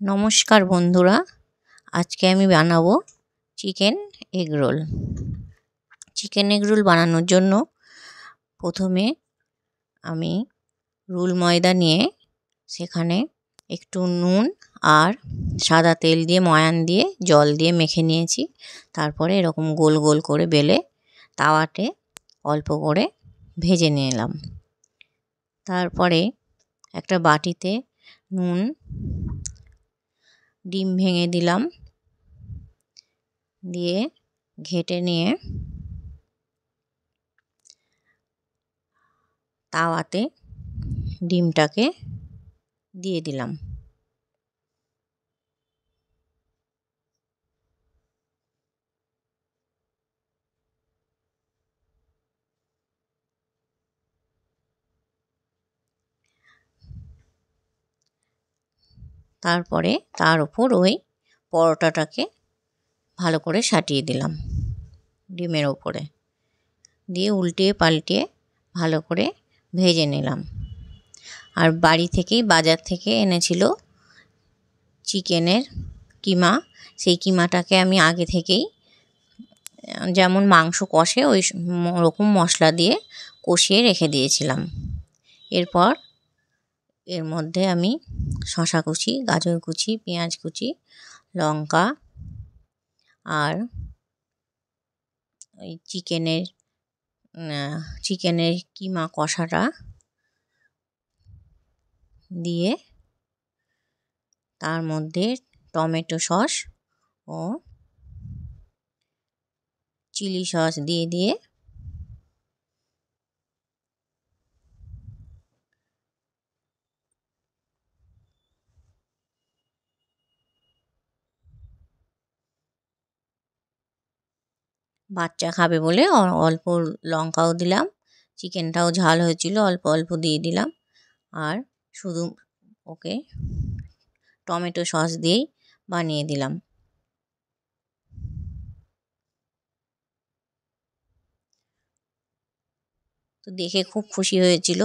নমস্কার বন্ধুরা, আজকে আমি বানাবো chicken egg roll. Chicken egg roll বানানোর জন্য প্রথমে আমি রুল ময়দা নিয়ে সেখানে একটু নুন আর সাদা তেল দিয়ে ময়ান দিয়ে জল দিয়ে মেখে নিয়েছি। তারপরে এরকম গোল গোল করে বেলে তাওয়াতে অল্প করে ভেজে নিলাম। তারপরে একটা বাটিতে নুন, ডিম ভেঙে দিলাম, দিয়ে ঘেটে নিয়ে তাওয়াতে ডিমটাকে দিয়ে দিলাম। তারপরে তার উপর ওই পরোটাটাকে ভালো করে সাটিয়ে দিলাম ডিমের ওপরে, দিয়ে উল্টিয়ে পাল্টিয়ে ভালো করে ভেজে নিলাম। আর বাড়ি থেকেই বাজার থেকে এনেছিল চিকেনের কিমা, সেই কিমাটাকে আমি আগে থেকেই যেমন মাংস কষে ওই রকম মশলা দিয়ে কষিয়ে রেখে দিয়েছিলাম। এরপর এর মধ্যে আমি শসা কুচি, গাজর কুচি, পেঁয়াজ কুচি, লঙ্কা আর ওই চিকেনের কিমা কষাটা দিয়ে তার মধ্যে টমেটো সস ও চিলি সস দিয়ে বাচ্চা খাবে বলে অল্প লঙ্কাও দিলাম, চিকেনটাও ঝাল হয়েছিল অল্প অল্প দিয়ে দিলাম, আর শুধু ওকে টমেটো সস দিয়েই বানিয়ে দিলাম। তো দেখে খুব খুশি হয়েছিল।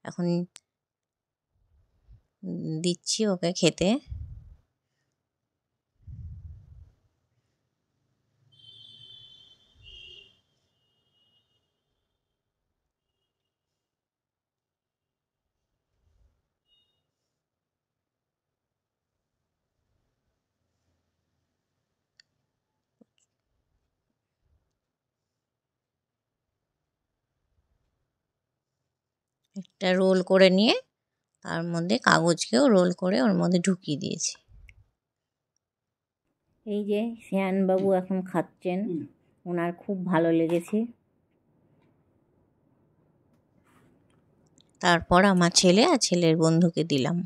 এখন দিচ্ছি ওকে খেতে। একটা রোল করে নিয়ে তার মধ্যে কাগজকেও রোল করে ওর মধ্যে ঢুকিয়ে দিয়েছি। এই যে শ্যানবাবু এখন খাচ্ছেন, ওনার খুব ভালো লেগেছে। তারপর আমার ছেলে আর ছেলের বন্ধুকে দিলাম।